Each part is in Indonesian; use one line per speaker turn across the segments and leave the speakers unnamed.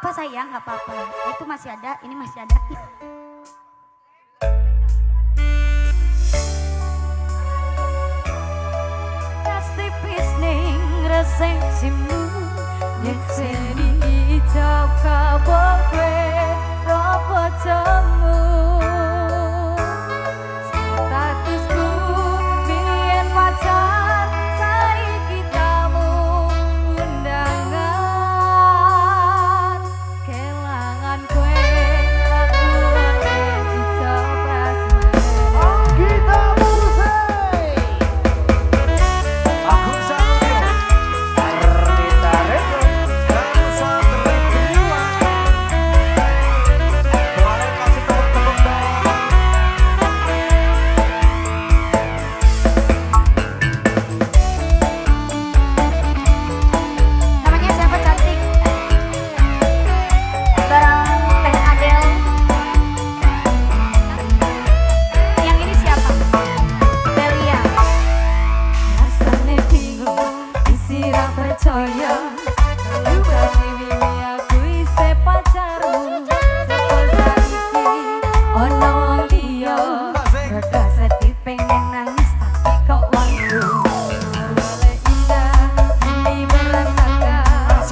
apa-apa sayang, nggak apa-apa. Itu masih ada, ini masih ada. Kas tipis ning resepsimu, nyekseni ijab kabeh kowe apa jamu. Statusku biyen pacar, saiki tamu undangan. Kelangan kowe aku oleh ijab prasmanan.
Kita Musik. Aku Satrio, Arnita Record, Elsa Tribriwan. Boleh kasih tepuk-tepuk dong.
Namanya siapa cantik? Barang Teh Adel. Yang ini siapa? Delia. Rasane bingung, disiram percaya. Lu berani aku ise pacarmu. Sapa saiki ono wong liya. Rada sedih pengen nangis tapi kok malu. Boleh indah ini berantakan.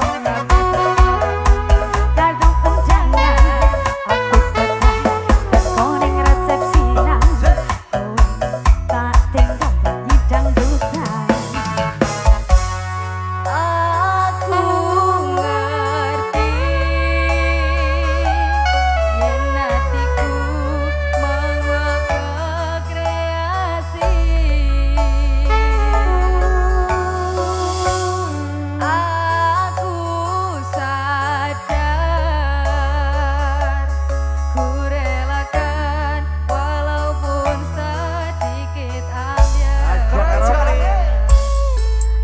Kadang kenjangan aku tekan koning resepsinan. Tak tinggal di dangdutan. Aku ngerti yen hatiku mengwek kreasi. Aku sadar ku relakan walaupun sedikit ambiar.
Keren sekali.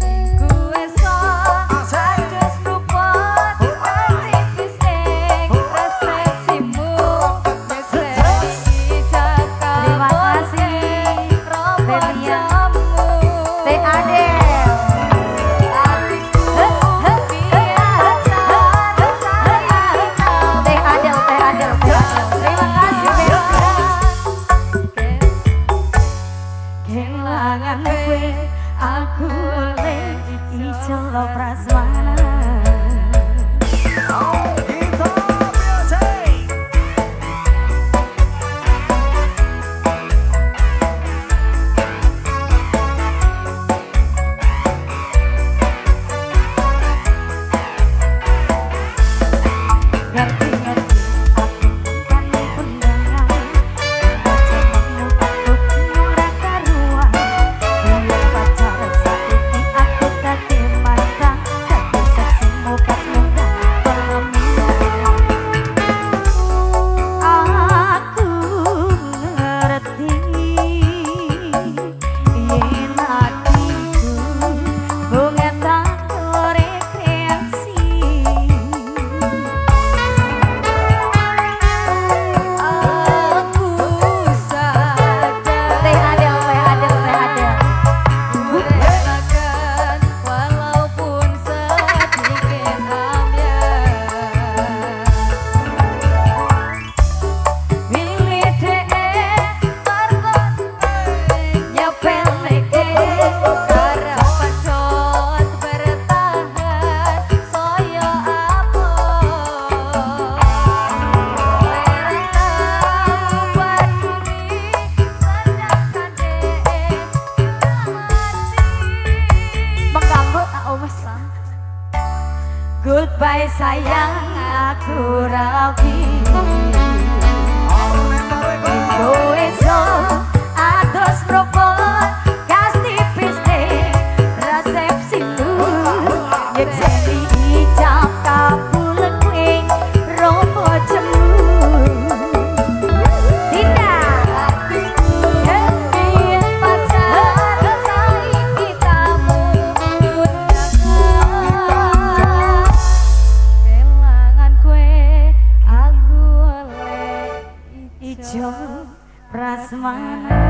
Minggu esok adus rupot aktivis ing resepsimu. Resepsi jaka ropo jamu. Teh Adel. Teh Adel. Terima kasih Bella. Kelangan kowe aku oleh ijab prasmanan.
Kita Musik.
Ngerti-ngerti aku bukan undangan. Baca makmur aku murah karuan. Biar pacar saiki aku dadi mantan. Dadi saksimu pas ngundang pelaminan. Aku ngerti yen hatiku bunga tanpa rekreasi. Aku sadar Teh Adel. Ku relakan walaupun sedikit ambiar. Milih target nyepeleke karep padot bertahan saya apa. Mengganggu tak wes lah. Goodbye sayang aku rapi.
Arnita Record.
Esok ados propon kas tipis ning resepsiku. Nyekseni ijab kabul kowe ropo jemu. Tidak biyen pacar saiki tamu undangan. Kelangan kowe aku oleh ijab prasmanan.